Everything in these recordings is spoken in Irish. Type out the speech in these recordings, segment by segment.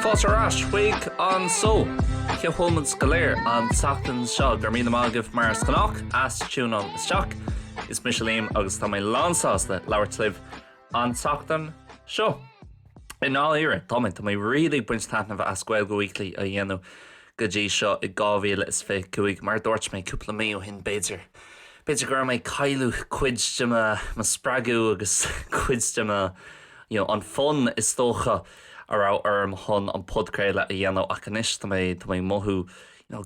Foster Ash, Wig on So. Kia Holman Scalir on Sachtan Shog, or Mina Magif Mars Canach, as tune on Stock. Is Micheline August Tommy Lansas, the Lowert Live on Sachtan Show. In all era, Tommy, to my really bunch of as Gaeilge Weekly a Yenu. Gaeilge Show, a Gaeilge is fake, Kuig, Mar Dorch, my couple of mayo in Bader. Bader girl, my Kailu, Quidjama, my Spragu, agus Quidjama, on fun is Stocha. Ará hon an podcréile a dhéanamh acanis tá mé mothú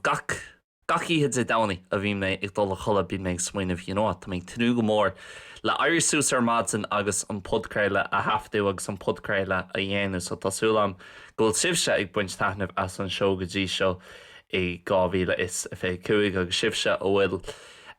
gach iad a dhaoine a bhí mé ag dul a chola bí mé smaoinmh tá mé tú go mór le airsús ar madsan agus an podcréile a haftú agus an podcréile a dhéanamh so tásúlam ggóil sibse ag buint taithnamh as an seo go dtí seo i 2025 agus sibse ó bhfuil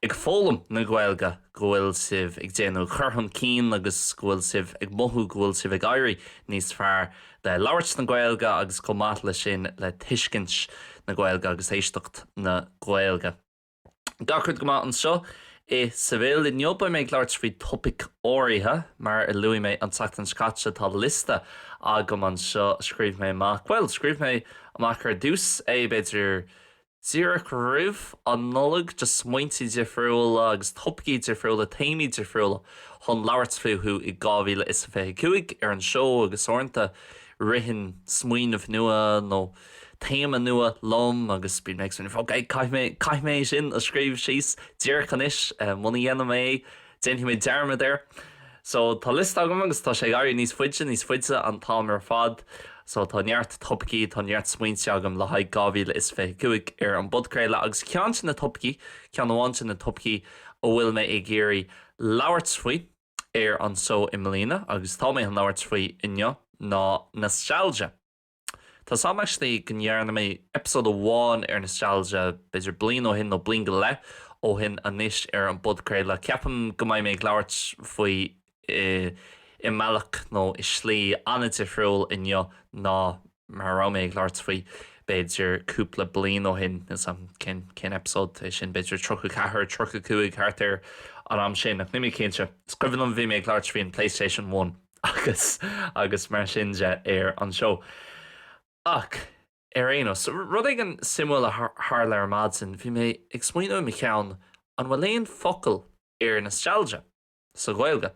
ag fólam na Gaeilge gohfuil sibh ag déanamh churthan cín agus gohfuil sibh ag mothú gohfuil sibh ag éirí níos fearr de labhairt na Gaeilge agus comáit le sin le tuiscint na Gaeilge agus éisteacht na Gaeilge. Gachard go maith an seo I Seol in Nioba méid labhairt faoi topic áirithe mar I luí mé an Sachtan Scatse tá lista agam an seo scríb mé amach. Well, scríb mé amach ar dús é beidir Zurich rih an nolag just smointi difriúla agus topci difriúla taimi difriúla hon labhairt fiú I 2025 ar an seo agus ornta rihin smuoinmh nua nó téama nua lom agus bí meid sin fá caiithmé sin a scríb síos dearchanis muna dhéanam mé déanhí mé dearma there. So tá list agam agus tá sé airí níos fuide an tám ar fad. So tá neart topci tá neart smuointe agam le haid 2025 ar an bodcréile agus cean sin na topci cean amháin sin na topci ó bhfuil mé ag géirí labhairt faoi ar an só I mlína agus tá mé an labhairt faoi inne ná nostalgia. Tá actually gnearna mé episode amháin ar nostalgia beidir blian ó hin nó blian go le ó hin anis ar an bodcréile ceapam go mbeidh mé ag labhairt faoi I meallach nó I slí anna difriúil inne ná mar rá mé ag labhairt faoi beidir cúpla blian ó hin is an cin episode sin beidir 34 thart ar an am sin ach nimí cinnte. Scribhann an bhí mé ag labhairt faoi an PlayStation 1 agus mar sinse ar an seo. Ach, ar éanos, rud ag an simúil a hála ar madsan, bhí mé ag smaoinú mi cheann an bhfuil éon focail ar nostalgia sa Gaeilge.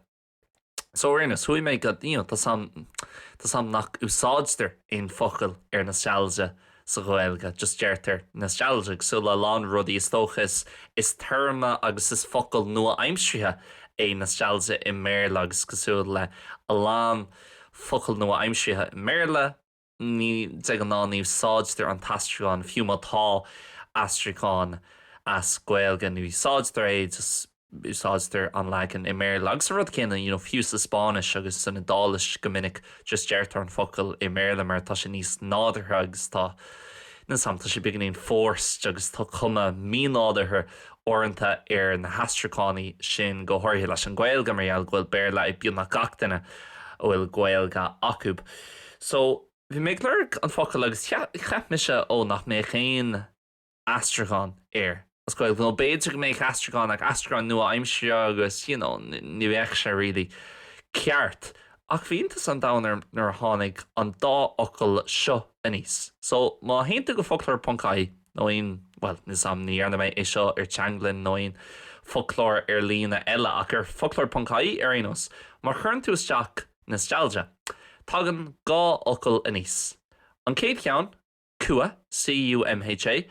So ar éanos, thuaigh mé go tá sam nach úsáidstear aon focail ar nostalgia sa Gaeilge, just deirtear nostalgic, so le lán rudaí is tóchas is terma agus is focail nua aimsrithe é nostalgia I mBéarla agus cosúil le a lán focail nua aimsrithe I mBéarla ní de an ná níomh sáidstear an tastraán fiú mátá astraán as Gaeilge ní sáidstear é just úsáidstear an legan I mBéarla agus rud céanna fiú sa Spáinis agus san dális go minic just deirtear an focail I mBéarla mar tá sé níos nádartha agus tá na samta sé beganíon fórst agus tá cuma mí nádartha orintha ar na hastracánaí sin go háirthe leis an Gaeilge mar ghfuil béarla I bíonn na gach duine ó bhfuil Gaeilge acúb. So bhí mé léir an focail agus cheap mise ó nach mé chéin astracán ar. As goil bhfuil beidir go méid astracán ag astracán nua aimsire agus ní bheith sé rilí ceart. Ach bhíntas an dánar nar tháinig an dá ocail seo aníos. So má hénta go folklór Poncaí nóon, well, ní sam ní arna mé é seo ar teanglann nóon folklór ar lína eile ach ar folklór Poncaí ar éanos, mar churn tú isteach nostalgia. Tagan gá ocail aníos. An céad ceann, cua, C-U-M-H-A,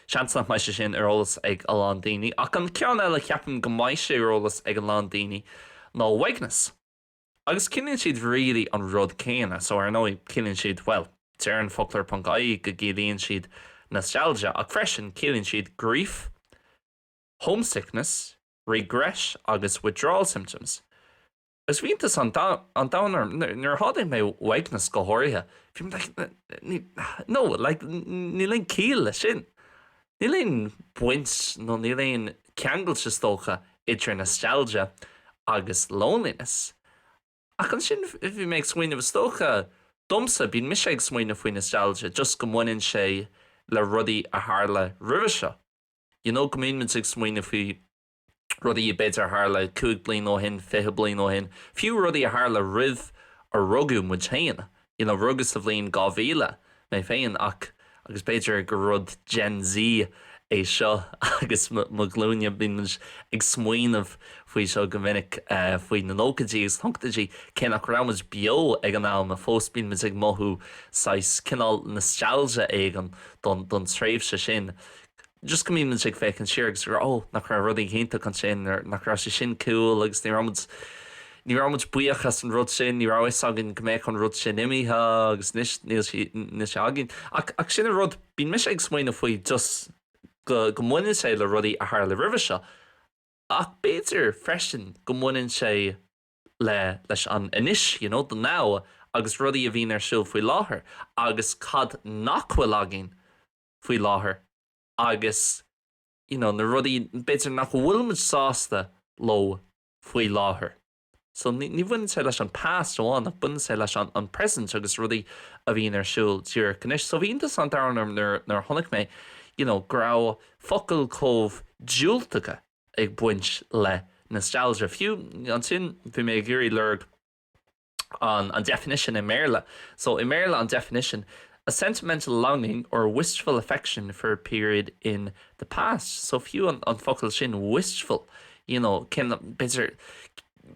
seansnach mai sin ar ólas ag a lán daoine, ach an ceann eile ceapan go maiid sé ar ólas ag an lán daoine ná wakeness. Agus cinnn siad really an rud céine, so ar nói cinnn siad, well, tear an folklór Poncaí go gcéadaíonn siad nostalgia, ach freisin cinnn siad grief, homesickness, regret agus withdrawal symptoms. As bhíntas an dánar nuair tháinig mé wakeness go háirithe, ní léon cíal le sin. Ní léon buint nó ní léon ceangailte tócha idir nostalgia agus loneliness. Ach an sin bhí mé ag smaoinmh tócha domsa bíonn mis ag smaoinmh faoi nostalgia just go muinenn sé le rudaí a tharla roimhe seo. Go mín ag smaoinmh faoi rudaí I beidir tharla 2 bliain ó hin, 5 bliain ó hin. Fiú rudaí a tharla rih ar rugú mu chéana. Rugus a bhíon 2000 mé féin ach agus beidir go rud Gen Z é seo agus mo glúine bíon ag smaoinemh faoi seo go minic faoi na nócadí agus thugtaidí cé nach ramas bio ag an am a fós bíon ag mothú sais cinál nostalgia éigen don tréimhse sin. Just go mín ag fécinn siar agus nach ra rudí chénta an sin nach ra sé sin cool agus ní ramid buíochas an rud sin, ní ráis agin go méid an rud sin imithe agus níos agin. Ach sin a rud bín mis ag smaoine faoi just go muinn sé le rudaí a thar le ribhe seo. Ach béidir freisin go muinn sé leis an inis, don ná agus rudaí a bhíon ar siúil faoi láthair, agus cad nachhfuil agin faoi láthair, agus na rudaí béidir nach bhfuilmuid sásta lo faoi láthair. So ní bhain sé leis an past óháin, nach bhain sé leis an present agus rudaí a bhíon ar siúil tíor canis. So bhíontas an darnam nar tháinig mé, grá focail cómh dúilteacha ag buint le nostalgia. Fiú an sin bhí mé gurí lurg an definition in mBéarla. So in mBéarla an definition, a sentimental longing or wistful affection for a period in the past. So fiú an focail sin wistful, cin beidir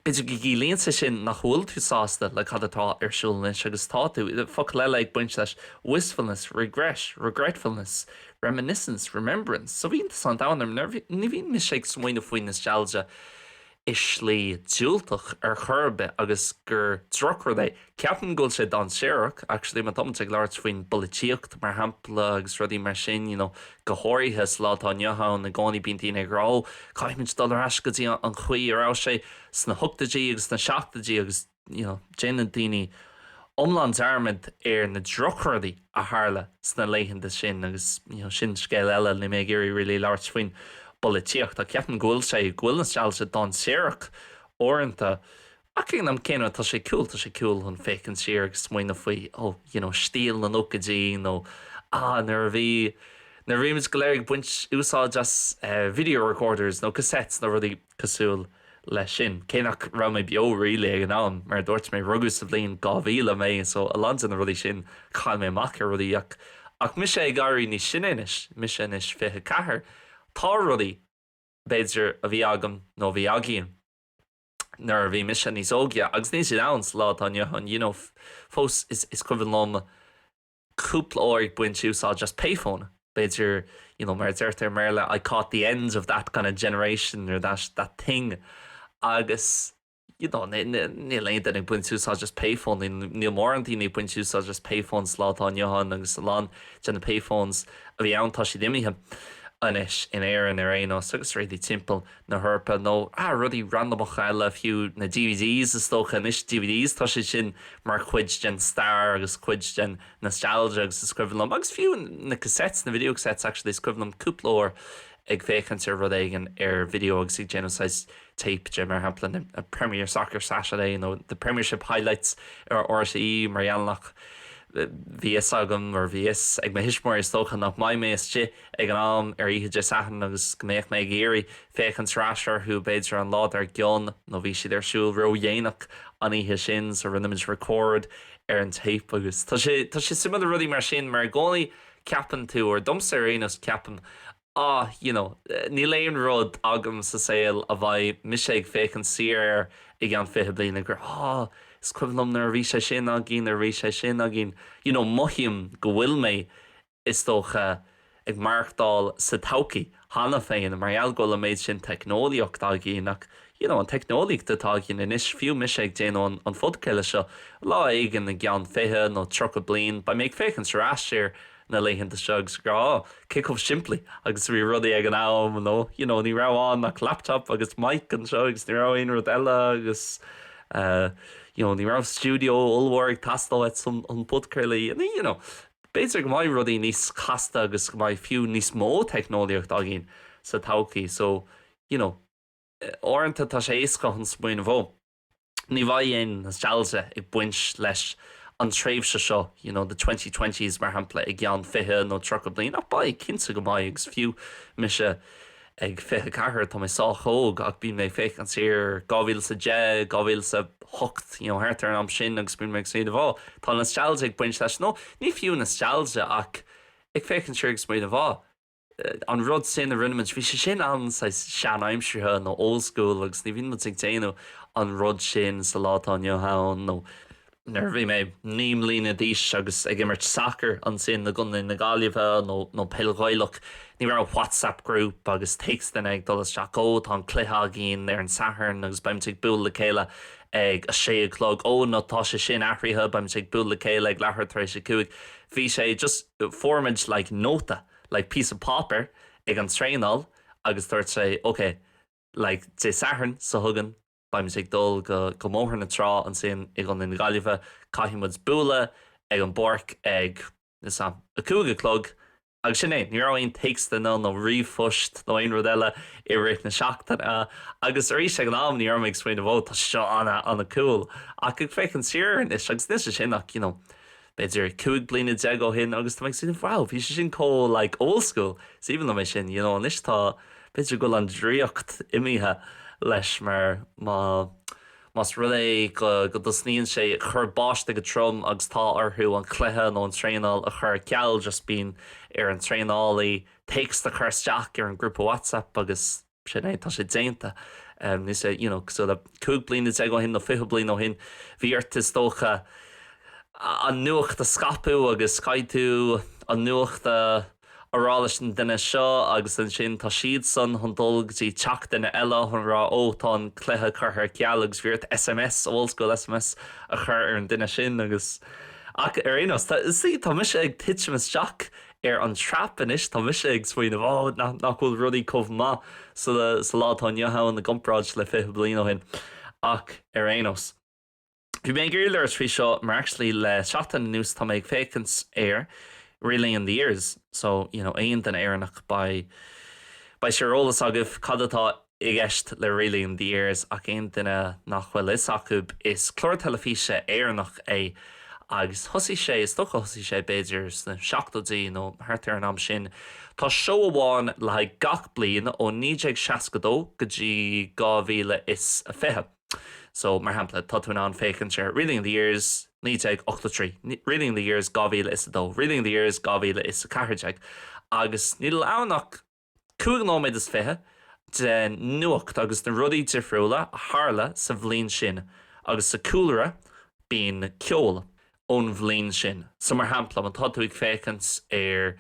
go líonsa sin nach bhfuil tú sásta le cad atá ar siúlna agus tá tú focail le ag buint leis wistfulness, regretfulness, reminiscence, remembrance. So bhíon san dánam ní bhíon mis ag smaoine faoin nostalgia is slí dúilteach ar churbe agus gur drochar é. Ceapan gúil sé don séireach, actually man tomte ag láirt faoin bolíocht mar hampla agus rudí mar sin, go háirithe slátá neohan na gánaí bíon tíine agrá, caiimiid dul eascatí an chuí ará sé sna thugtaidí agus na seachtaidí agus déanaan daoine omlan armid ar na drocharaí a tharla sna léitheanta sin agus sin scéal eile ní mé géirí rilí láirt faoin bolíocht a ceapan ghfuil sé ghfuil nostalgia don séireach orintanta. Ach cin am céanna tá sé cool an fécinn siar agus smaoine faoi stíl na nócadí nar bhíimiid go léir buint úsá just video recorders nó cassettes nó rudí cosúil le sin. Céannach ra mé bio rilé ag an am mar dúirt mé rugus a bblion 2000 mé, so a lan na rudí sin chail mé mac ar rudí ach mis sé garí ní sin inis, mis sin is fithe cethir. Tá rudaí beidir a bhí agam nó bhí agéon nar bhí mis sin níos ógia, agus níos sin ans lá an fós is cuimhin lom cúpla óir buint úsá just payphone. Beidir, mar deirtar mBéarla, I caught the ends of that kind of generation or that thing. Agus, ní léon ag buint úsá just payphone, ní mórantí ní buint úsá just payphones látá neohan agus lán na payphones a bhí antá si dimithe. Anis in éan ar éon agus réí timppel na thurpa nó rudí randomach eile fiú na DVDs is tócha inis DVDs tá sé sin mar chuid gen star agus chuid gen nostalgia agus scriblam agus fiú na cassettes na videocassettes actually scriblam cúplóir ag fécant ar rud éigen ar video agus ag genocide tape de mar hampla a Premier Soccer Saturday the Premiership highlights ar RTE mar anlach VS agam or VS ag me hismór is tócha nach mai méiste ag an am ar ihe de sahan agus gnéich me géirí féchan trasher who beidir an lád ar gion nó bhí si ar siúil ro dhéanaach an ihe sin so rinneid record ar an tape agus. Tá sé similar rudí mar sin mar gcónaí ceapan tú or domsa réanas ceapan ní léon rud agam sa Seol a bhaid mis ag féchan siar ag an fithe bliana gur is cuimhlum nar bhí sé sin a gin ar bhí sé sin a gin. Mohiam go bhfuil mé is tócha ag marchdal sa tauci hána féin mar eall go le méid sin technoliacht a gínach. An technoliacht atá gin inis fiú mis ag déanú an fudceile seo lá éigen na gceann fithe nó trocha blian ba méid féchan sa séir na léitheanta segus gur kick-off simplí agus bhí rudaí ag an am ní raháin nach laptop agus mic an seo agus ní rahaon rud eile agus ní rah studio ulhhair tastal et an podcurlaí béidir go maiid rudaí níos chasta agus go maiid fiú níos mó technoliacht a gin sa tauci so orintanta tá sé éasca an smaoine bhó. Ní bhaid éon nostalgia ag buint leis an tréimhse seo, the 2020s mar hampla ag gceann fithe nó trocha bliain ach ba cinnte go maiid agus fiú mise ag fithe cethir tá mé sáchóg ach bhí mé féch an sir 2010, hocht háart ar an am sin agus bíon meid sméad bhá. Tá nostalgia ag buint leis nó ní fiú nostalgia ach ag fécinn siúr sméad bhá. An rud sin a rinneid bhí sé sin an sean aimimsúthe nó old school agus ní bhíon mu ag déanú an rud sin sa látá neohán nó nervhí mé níam lína díos agus ag immert soccer an sin na gunna na Gaeilge nó pilghaileach ní bhar WhatsApp group agus textan ag dolas seacó tá clutha gin ar an saharn agus baimte ag búil le chéile ag a 6:00 ó nátá sé sin ahrithe baimte ag búil le chéile ag lethir tar éis cuaig. Bhí sé just formid like nota, like piece of paper ag an tréinál agus dúirt sé okay, like dé saharn sa thugan baimte ag dul go móthir na trá an sin ag an na Gaeilge caithimid búla ag an borc ag a 2:00 agus sin é ní raibh texta nó ríomhphost nó aon rud eile i réit na seachtaine agus éis sé an am ní armid smaoin bh tá seo anna cool ach ag fécinn siar is agus ní sin ach beidir 2 bliana de go hin agus tá sin bhil hí sé sin có like old school so even though mé sin an is tá beidir go an dríocht imithe leis mar Mas rudé go sníonn sé chur báiste go trom agus tá orthú an cluthe nó an tréinál a chur ceall just bín ar an tréinálaí text a chuirteach ar an grúpa WhatsApp agus sin é tá sé déanta. Ní sé so le 2 bliana de go hin nó 5 bliana ó hin bhíart is tócha an nuacht a scapú agus caiitú an nuacht arális an duine seo agus an sin tá siad san chun dulgtí teach duine eile chun rá tá an cluthe chuthair ceall agus bhíart SMS old school SMS a chur ar an duine sin agus ach ar aonas tá mis ag tiitimisteach ar an trapan is tá mis ag smooine bh nachhfuil rudí comh má sa látá neothán na gomráid le 5 bliana ó hin ach ar aonas. Bhí mé Gaeilge trí seo mar actually le seachtain nús tá ag fécins ar really in the years so aon den éannach by seolalas agah cadatá ag eist le really in the years ach aon duine nachhfuil is acu is clór telefíe éannach é agus thosaí sé is tócha thosaí sé beidir na 7 nó thart ar an am sin tá seo amháin le gach blian ó 1962 go dtí 2020 so mar hampla tá tú an fécinn sé really in the years Níteag 83, really in the years 2012, really in the years 2014 agus níl annach 2 is fithe den nuacht agus den rudí difriúla a hála sa bhlín sin agus sa cúlra bín ceol ón bhlín sin. So mar hampla an tá tú ag fécins ar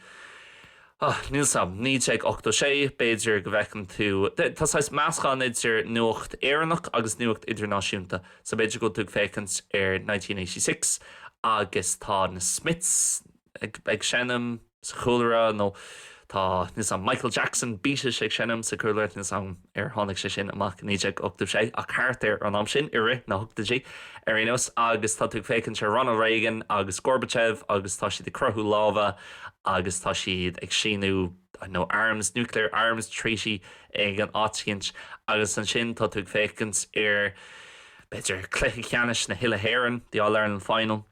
níl sam, níteag 86 beidir go bhecinn tú Tásáis meascán idir nuacht éannach agus nuacht idirnáisiúnta so beidir go tú fécins ar 1986 agus tá na Smiths ag senam sa chúlra nó tá níos an Michael Jackson bíise ag senam sa chúlra níos an ar tháinig sé sin amach níteag 86 a ceart ar an am sin ire na 8 ar aonas agus tá tú fécinn ar Ronald Reagan agus Gorbachev agus tá si de crothú láva agus tá siad ag sinú arms, nuclear arms treaty ag an áitiint agus an sin tá tú fécins ar beidir cluiche ceannis na Huile Héireann the All-Ireland final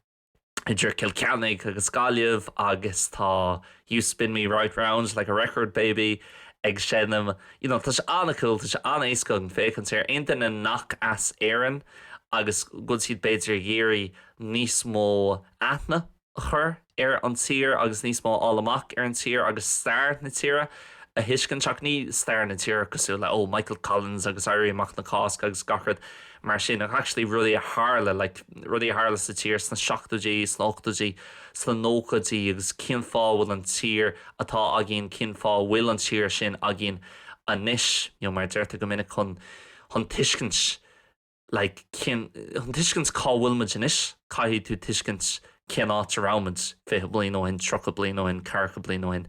idir Kilkennig agus Gaillimh agus tá You Spin Me Right Round Like a Record Baby ag senam tá sé anna cool tá sé anna éasca an fécins ar aon duine nach as éan agus go siad beidir géirí níos mó aithne a chur ar an tír agus níos mó álamach ar an tír agus stair na tíre a hiiscin seach ní stair na tír cosú le Michael Collins agus airí amach na cásca agus gachard mar sin ach actually rudí a hála rudí a hála sa tír sna 7 sna 8 sna 9 agus cin fáhfuil an tír atá a gin cin fáhfuil an tír sin a gin a níis mar deirta go minic chun tuiscint chun tuiscint cáhfuilmid inis caithí tú tuiscint cin áit arámid 5 blian ó hin 3 blian ó hin 4 blian ó hin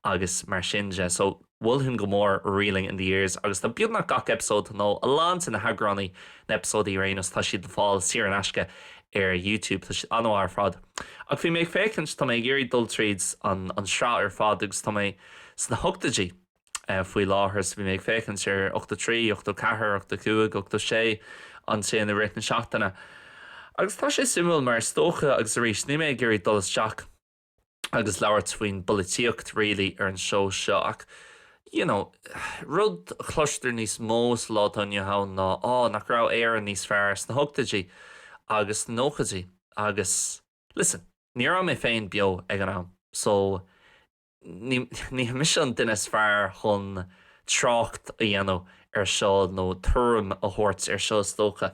agus mar sinse so bhfuil hun go mór reeling in the years agus tá beag nach gach episód nó a lán in na hagraní na episódí réanas tá siad fáil siar an easca ar YouTube tá siad anhar fad ach bhí méid fécinn tá mé géirí dul tríds an srá ar fad agus tá mé sna 8 faoi láthir bhí méid fécinn ar 83, 84, 85, 86 an sé na réit na seachtainna agus tá sé simúil mar stócha agus rís ní méid géirí dul isteach agus leabhart faoin bolíocht rilí ar an seo ach rud chluistear níos mós látainne hán ná nach rá éan níos fearr na thugtaidí agus na nóchadí agus listen, ní raibh mé féin beo ag an am, so ní mis an duine fearr chun trácht a dhéanamh seo nó tuairim a thabhairt seo tócha.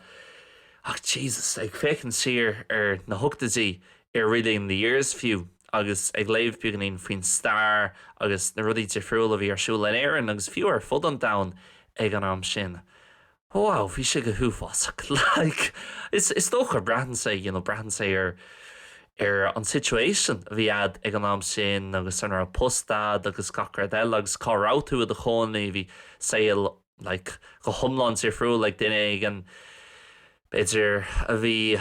Ach Jesus, ag fécinn siar na thugtaidí riadaon the years fiú agus ag léamh beagnaín faoin stair agus na rudí difriúil a bhí siúil in éireann agus fiú fud an domhan ag an am sin. Wow, bhí sé go thuúfásach. Is tócha breathan sé, breathan sé an situation a bhí ag an am sin agus an postad agus gachar eile agus cáráú a chónaí bhí Seol go thomláin difriúil duine an beidir a bhí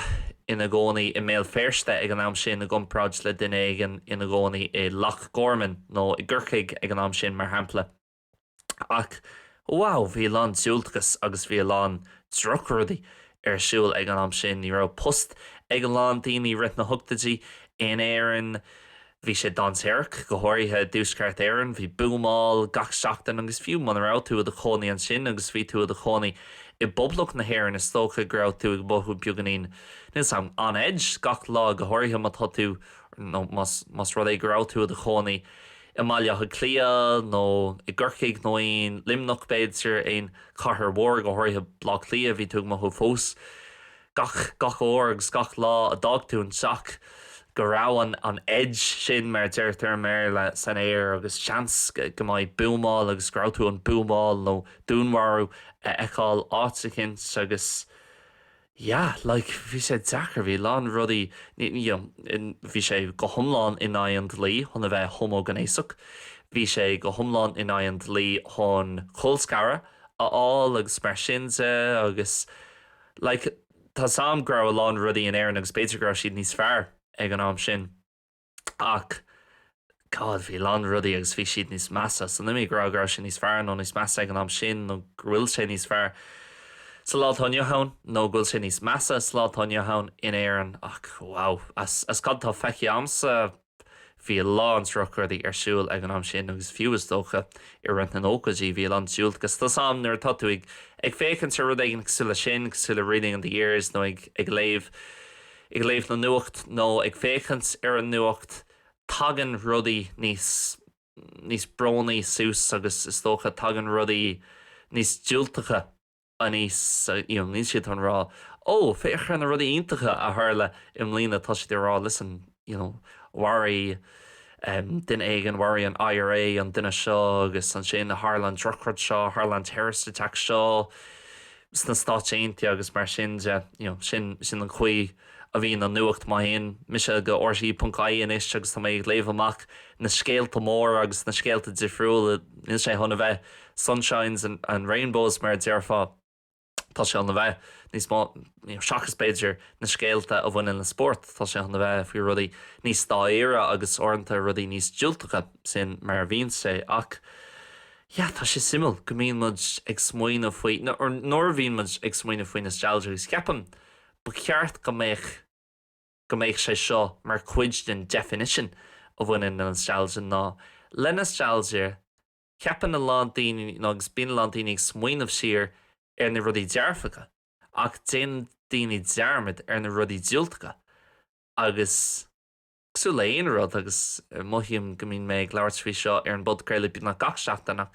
ina gcónaí i méil féirste ag an am sin a gcompráid le duine ina gcónaí i Loch Gorman nó i gCorcaigh ag an am sin mar hampla. Ach, wow, bhí lán siúltachas agus bhí lán drocrúdaí siúil ag an am sin ní raibh post ag an lán daoine rith na thugtaidí in éireann. Bhí sé danséirc go háirithe dúsceart éireann, bhí buamáil gach seachtain agus fiú man rá tú a chónaí an sin agus bhí tú a chónaí i boblach na hhéireann is tócha grá tú ag bothú beaganín. Nís an edge gach lá go háirithe má tú mas rud é grá tú a chónaí i maiile clia nó i gCorcaigh nó on limnach beidir éon cathair mhór go háirithe blach lia bhí tú mo fós. Gach óragus gach lá a dagtún seach go rá an edge sin mar deirtar mé le san éir agus chans go mbeidh buamáil agus grá tú an buamáil nó dúnmharú eáil áitacint agus bhí sé dechar bhí lán rudaí bhí sé go thomláin in Eipeasóid chuna bheith homogénéiseach, bhí sé go thomláin in Eipeasóid chun chulscara aáil agus mar sinse agus tá sam gra lán rudaí in éireann agus beidir gra siad níos fearr ag an am sin. Ach, God, bhí lán rudaí agus bhí siad níos measa, so nimí gra sin níos fearr nó níos measa ag an am sin nó bhfuil sé níos fearr. Sa látáine hán nó bhfuil sé níos measa sa látáine hán in éireann. Ach, wow, as cad tá feici amsa bhí lán trocrdaí siúil ag an am sin agus fiúas dócha i rint na nóchadí bhí lán siúil gus tá sam nuair tá tú ag fécinn sa rud ag sula sin sula reading an the years nó ag léamh na nuacht nó ag féchant an nuacht tagan rudaí níos brownaí sús agus is tócha tagan rudaí níos diúltacha a níos siad an rá féchar na rudaí iontacha a tharla im lína tá siad rá listen, worry duine éigen worry an IRA an duine seo agus an sin na Harlan drocrad seo, Harlan terrorist attack seo, sna stáitínti agus mar sin sin an chuí a bhí an nuacht maihén mise go orsaí.caí is agus tá méid léamh amach na scéalta mór agus na scéalta difriúil is sé chuna bheith sunshines and rainbows mar dearfá tá sé chuna bheith níos seachas beidir na scéalta a bhain na sport tá sé chuna bheith faoi rudaí níos stáire agus orintanta rudaí níos diúltacha sin mar bhíonn sé ach tá sé simil go mbíonn muid ag smaoinú faoi nóir bhíonn muid ag smaoinú faoi na stéaltear ceapan. Ba ceart go méich sé seo mar chuid den definition a bhain in an nostalgia ná le nostalgia ceapan na lán daoine agus bíonn lán daoine ag smaoinmh siar na rudaí dearfacha ach déan daoine dearmid na rudaí diúltacha agus cosú le aon rud agus moithim go mbíonn méid leabhart faoi seo an bud creile bíonn na gach seachtainna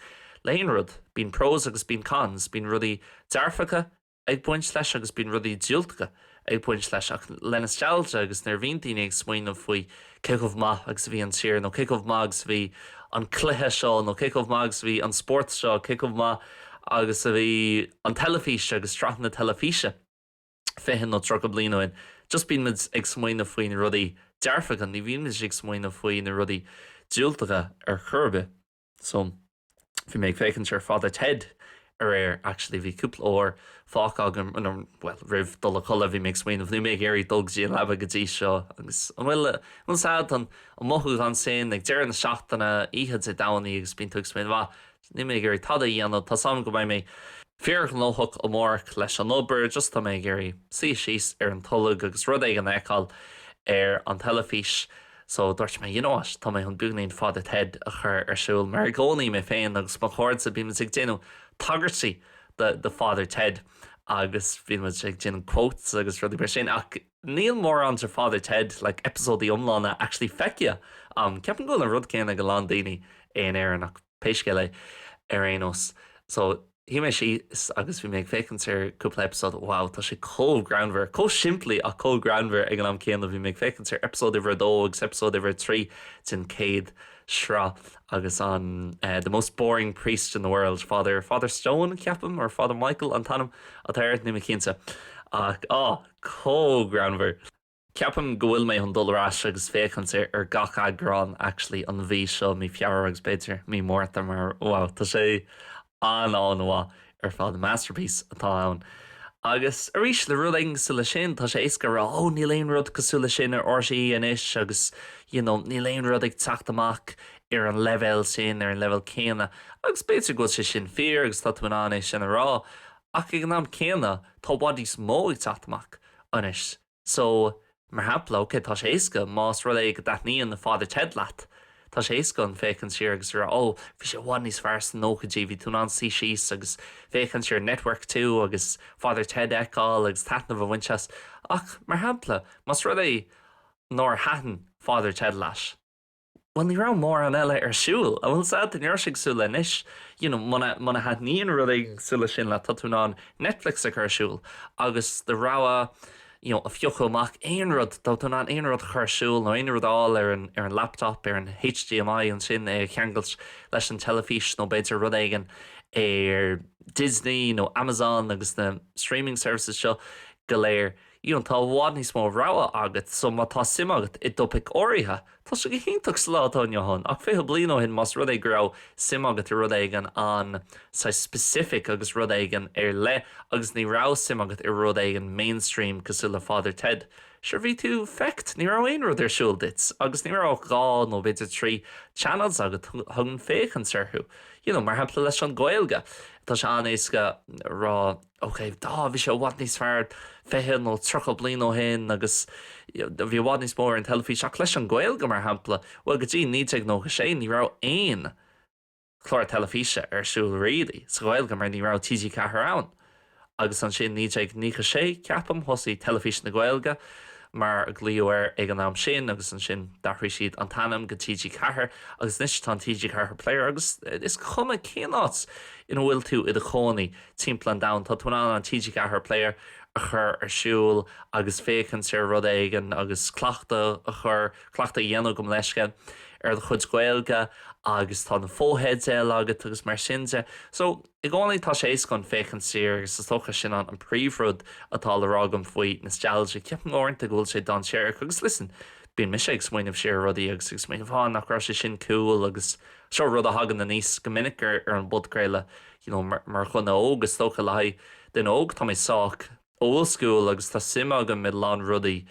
le aon rud bíonn pros agus bíonn cons bíonn rudaí dearfacha ag buint leis agus bíonn rudaí diúltacha ag buint leis ach le nostalgia agus nar bhíonn daoine ag smaoinmh faoi céadh maith agus bhí an tír nó céadh maith agus bhí an cluiche seo nó céadh maith agus bhí an sport seo céadh maith agus a bhí an telefíse agus strath na telefíse féhin nó tro go blianain just bíonn muid ag smaoinmh faoi na rudaí dearfacha ní bhíonn muid ag smaoinmh faoi na rudaí diúltacha churbe so bhí méid fécinn ar fád Ted actually bhí cúpla óir fách agam rih dul chola bhí méid smaoinmh ní méid géirí dulgtí an lebh gotí seo agus an bhfuil sad an mothú an sin ag dear na seachtainna iad sa daí agus bíonn tú smaoinmh ní méid géirí tada dhéanamh tá sam go bhaid mé fear nóthach ó mórach leis an obair just tá méid géirí síos an tullag agus rud ag an eáil an telefís So dúirt mé what, tá mé an buganín fád a Ted a chur ar siúil mar gcónaí mé féin agus má chóir sa bhí ag déanú tagartí the Father Ted agus bhí ag déanú quotes agus rudí bar sin ach níl mór an Father Ted like episódí omlána actually feicia ceapan go an rud céanna go lán daoine éon éar nach péisce le ar éos so hí mé si agus bhí méid fécinn ar cúpla episód wow tá sé cóhgranmhar có simplí a cóhgranmhar ag an am céanna bhí méid fécinn ar episód iver 2 agus episód iver 3 tin céad shrá agus an the most boring priest in the world Father Stone ceapam or Father Michael an tanam a third ní cínta ach cóhgranmhar ceapam go bhfuil mé an dulrás agus fécinn ar gach agrán actually an bhí seo mí feabhar agus beidir mí mórta mar wow tá sé anhá ar fád masterpiece atá ann. Agus arís le ruling sa le sin tá sé éasca rá ní léon rud cosúla sin ar orsaí inis agus ní léon rud ag teacht amach ar an level sin ar an level céanna agus beidir go sé sin fear agus tá an sin rá ach ag an am céanna tá bhdís mó ag teacht amach inis. So mar hapla tá sé éasca más rud ag daithníon na Father Ted leat. Tá sé éasca an fécinn siar agus bhí sé bhain níos fearr san nóchadí bhí tú an sí síos agus fécinn siar Network 2 agus Father Ted eáil agus taitna bh winchas ach mar hapla mas rud é nóir hatan Father Ted leis. Well ní rá mór an eile ar siúil a bhfuil sad an iorsigh súla inis muna hat níon rud ag súla sin le tá tú ná Netflix a chur siúil agus de ráha a fiocha amach aon rud tá tú ná aon rud chuirsúil nó aon rudáil ar an laptop ar an HDMI an sin é cheangailt leis an telefís nó beidir rud éigen ar Disney nó Amazon agus na streaming services seo go léir tá bhád níos mó ráha agat so má tá sim agat I dopaic áirithe tá sé go hinntaach slátáin hon ach fé blian ó hin más rud é grá sim agat I rud éigen an sa specific agus rud éigen ar le agus ní rá sim agat I rud éigen mainstream cosú le Father Ted. Sure bhí tú fecht ní rá aon rud ar siúldit agus ní rá gá nó beidir 3 channels agat thugn féchan sarthú. Mar hapla leis an Gaeilge. Tá sé an éasca rá dá bhí sé bhhaid níos fearr feithead nó trocha blian ó hin agus bhí bhhaid níos mór an telefís ach leis an Gaeilge mar hapla bhfuil go dtí ní ag nó sé ní rá aon chlár telefíse ar siúil riadaí sa Gaeilge mar ní rá TG cethir ann agus an sin ní ag ní sé ceapam thosaí telefís na Gaeilge mar glíoir ag an am sin agus an sin dachrí siad an tanam go TG cethir agus níos tá TG cethir player agus is chuma céanát in bhfuil tú I do chonaí timpplain da tá tú an TG cethir player a chur ar siúil agus fécinn sé rud éigen agus clachta a chur clachta dhéanú gom leisce ar do chud Gaeilge agus tá na fóhéid agat agus mar sinse. So I gánaí tá sé éascán fécinn siar agus is tócha sin an príomhrud atá le rágam faoi nostalgia ceapan áirinta ghfuil sé don séir agus listen bíon me sé ag smaoinmh siar rudaí agus ag smaoinmh bháin nach ra sé sin cool agus seo rud a hagan na níos go minic ar an budgréile mar chun na ógus tócha le den óg tá mé sách old school agus tá sima go mid lán rudaí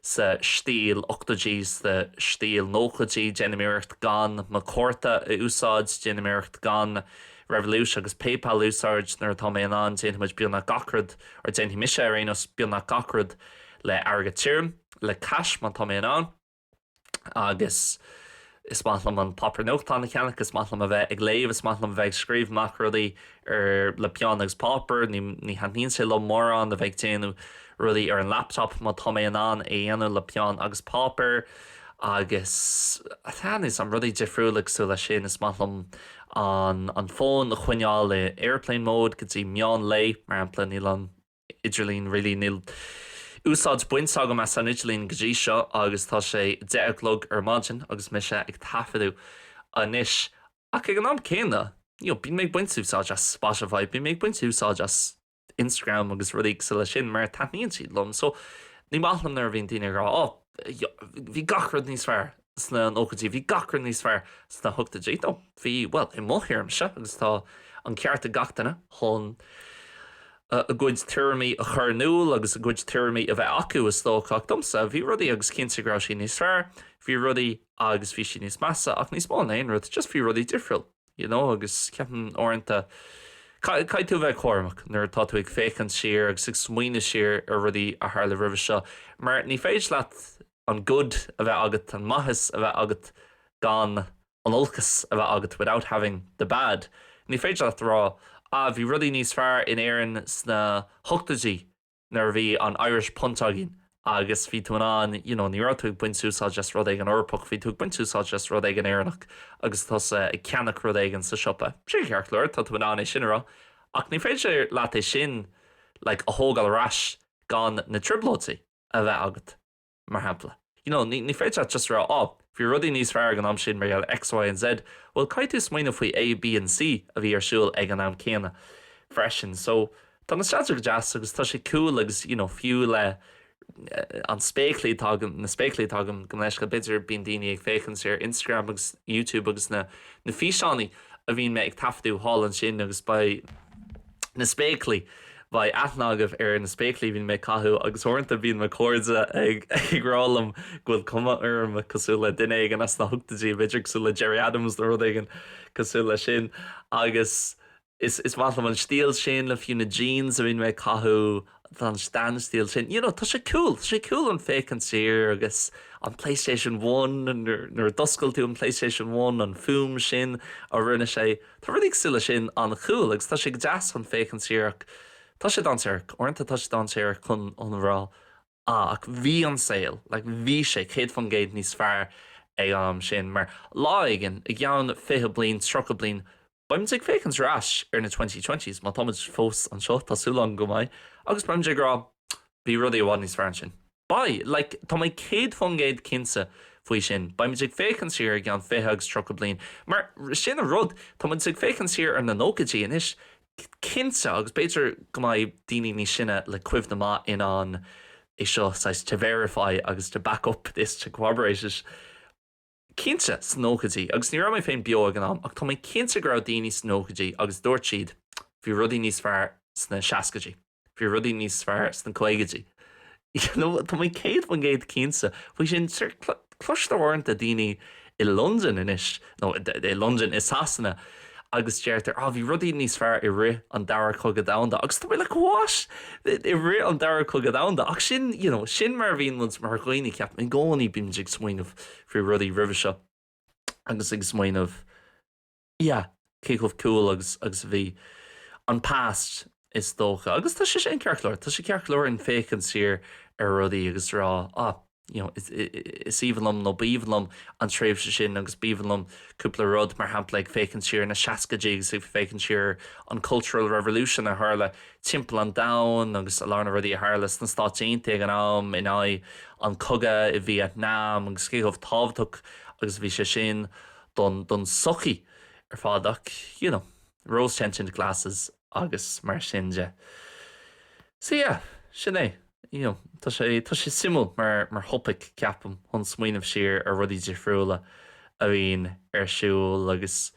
sa stíl 8Gs de stíl 9G genimireacht gan má córta I úsáid genimireacht gan Revolution agus PayPal úsáid nar tá mé an déanaid bíonna gacrad ar déanaí mise ar aonas bíonna gacrad le airgad tíirm le cash má tá mé an agus is maithlam an papar nóchtán na ceannach is maithlam a bheith ag léomh is maithlam a bheith scríomh mac rudaí ar le peann agus papar ní haníonn sé le mór an a bheith déanú rudaí ar an laptop má tá mé an dhéanú le peann agus papar agus is an rudaí difriúlaach sú le sin is maithlam an fón a chuineáil le airplane mode go dtí meán lei mar ampla níl an idirlín rilí níl úsáid buint aga me san idirlín go dtí seo agus tá sé 10 ar maidin agus me sé ag tafaidú anis ach ag an am céanna bín méid buint úsáid as Spotify bín méid buint úsáid as Instagram agus rudaí sa le sin mar taithníonn siad lom so ní maithlam nar bhíon daoine rá bhí gachrad níos fearr sna an óchatí bhí gachrad níos fearr sna thugta dé bhí well I mthirm se agus tá an ceart a gachtainna chun a good tuirmí a chur núil agus a good tuirmí a bheith acu is tóchach domsa bhí rudaí agus cinntegrá sin níos fearr bhí rudaí agus bhí sin níos massa ach níos mó éon rud just bhí rudaí difriúil agus ceapan áirinta cai tú bheith chomach nuair tá tú ag féchann siar agus ag smaoine siar ar rudaí a thar le ribh seo mar ní féidir leat an good a bheith agat, an maithas a bheith agat, gan an olcas a bheith agat without having the bad. Ní féidir leat rá, bhí rudí níos fearr in éireann sna thugtaidí nar bhí an Irish puntagin, agus bhí tú an, ní rá tú buint úsáid just rud ag an orpach, bhí tú buint úsáid just rud ag an éireannach, agus tá i ceannach rud ag an sa siopa. Sí ceart leir, tá tú an é sin rá. Ach ní féidir leat é sin a thógáil ras gan na triblótaí a bheith agat, mar hampla. Ní féidir just rá, bhí rudí níos fearr an am sin mar X, Y and Z, well, caiit is smaoine faoi A, B and C a bhí ar siúil ag an am céanna freisin. So, tá na strategic jazz agus tá sé cool agus, fiú le an spéiclí tágam, na spéiclí tágam go leis go beidir bíon daoine ag féchann sé ar Instagram agus YouTube agus na físeánaí a bhíon me ag taifdú hálan sin agus ba na spéiclí ba aithnágah ar na spéiclí bhíon me cathú agus orintanta bhíon me cóirde ag rálam ghfuil cuma orm cosú le duine ag an as na thugtaidí beidir cosú le Gerry Adams na rud ag an cosú le sin agus is málam an stíl sin le fiú na jeans a bhíon me cathú an stand stíl sin. Tá sé cool an féchann sér agus an PlayStation 1 nar doscail tú an PlayStation 1 an fúm sin a rinne sé. Tá rudig sile sin an chúl agus tá sé jazz an féchann séach. Tá sé danseach, orintanta tá sé danseach chun an bhrá. Ach bhí an saoil, bhí sé chéad fan géad níos fearr ag am sin, mar lá igen ag gceann 5 bliain, 3 bliain, baimid ag féchann rás ar na 2020s, má táid fós an seo tásúlan go maiid, agus baimid ag rá bhí rudaí bhád níos fearr sin. Tá mé céad fan géad cinsa faoi sin, baimid ag féchann siar ag gceann 5 agus 3 bliain, mar sin a rud, tá mid ag féchann siar ar na nógadí inis, cinsa agus beidir go maiid daoine ní sinne le cuimh na má in an is seo to verify agus to back up this to corroborate it. Cinsa snógadí agus ní raibh mé féin beo an am ach tá mé cinsa gur daoine snógadí agus dúirt siad bhí rudí níos fearr sna seascaidí, bhí rudí níos fearr sna chuigeidí. Tá mé céad fan géad cinsa bhí sin cloisteáirnta daoine i London inis, no i London is Sasanna, agus deirtar bhí rudí níos fearr i ri an dara chugad damda agus tá le gháis i ri an dara chugad damda ach sin sin mar bhíon luns mar chuoine ceap mé gáí bíim ag smaoinmh frí rudí ribh seo agus ag smaoinmh céchomh cool agus bhí an past is dócha agus tá sé sin cearchlóir, tá sé cearchlóir in féchann siar ar rudí agus rá is íhanlam nó bíhanlam an tréimhse sin agus bíhanlam cúpla rud mar hampla ag féchann siar na seascaidí ag féchann siar an Cultural Revolution a tharla timpeall an domhain agus a lána rudí a tharla na Stáit Aontaithe an am in an cogadh i Vietnam agus céchomh tábhachtach agus bhí sé sin don sochaí ar fádach, rose-tinted glasses agus mar sin de. So sin é. Tá sé simú mar thopaigh ceapam chun smaoinmh siar ar rudí difriúla a bhíon ar siúil agus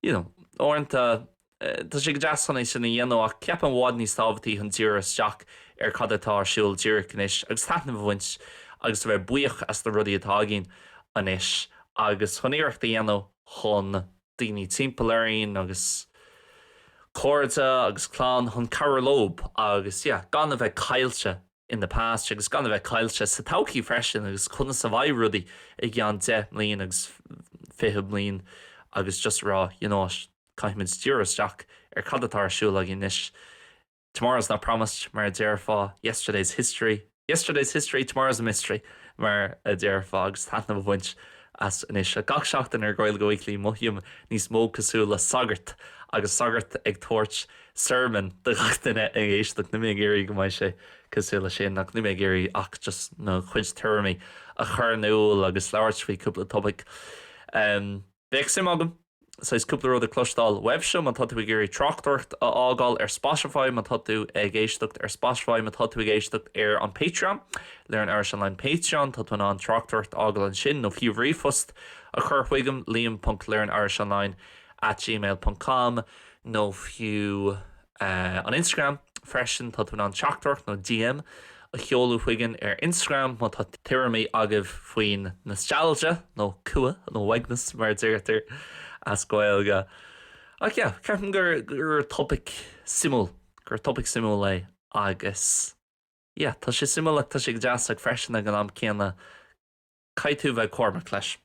áireanta tá sé go deasanna sinna dhéanamh ach ceapan bhád níos tábhatíí an tíir isteach ar cad atá siúil díreachnis agus taithna bhaint agus bheith buíoch as do rudí atá gin anis agus chuníireachta dhéanamh chun daoine timpeall agus cóirde agus clán chun carolób agus gan a bheith caiilte in the past agus gan a bheith caiilte sa taucií freisin agus chuna sa bhaid rudí ag gceann 10 bliain agus 5 bliain agus just rá caiimiid dúrasteach ar cad atá siúil agin inis. Tomorrow's not promised mar a deir fá yesterday's history, tomorrow's a mystery mar a deir fá agus taithna bhaint as inis a gach seachtain ar Gaeilge Weekly Mohiam níos mó cosú le sagart agus sagart ag tuairt sermon de gachtainine ag éisteacht na mBéarla go maiid sé cosú le sin nach na mBéarla ach just na chuid tuirmí a chur nuúil agus leabhart faoi cúpla topic. Bheith sim agam so is cúpla rud a clostáil webshow man tá tú ag trachtocht a ágáil ar Spotify man tá tú ag éisteacht ar Spotify man tá tú ag éisteacht ar an Patreon leanúint Patreon tá tú an trachtocht ágáil an sin nó fiú ríomhphost a chur chuigam liam.learnirishonline@gmail.com nó fiú an Instagram freisin tá tú an trachtocht nó DM a cheolú chuigeann ar Instagram má tá tiirmí agah faoin nostalgia nó cua nó weagnas mar deirtar as Gaeilge. Ach ceapan gur topic simú lei agus tá sé simúlaach tá sé deasach freisin ag an am céanna caiithú bheith cormac leis.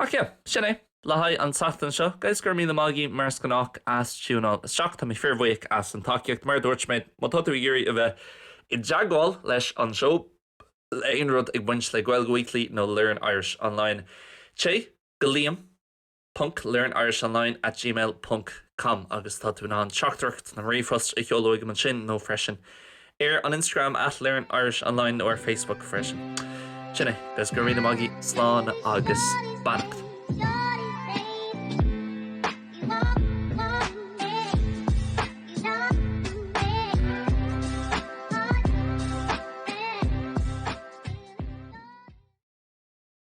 Ach yeah, sinné, lehaid an satan seo, gais gur mí na mágaí mar scanach as túnál isteacht tá mí fearmhaíoch as an takeíocht mar dúirt méid má tatú iúí a bheith I deagáil leis an seo aon rud ag buint le Gaeilge Weekly nó Learn Irish Online. Sé go liam.learnirishonline@gmail.com agus tá tú ná an teachtarcht na ríomhphost I cheolóig man sin nó freisin. An Instagram @LearnIrishOnline nó Facebook freisin. Sinné, gus gur mí na mágaí sláán agus bannacht.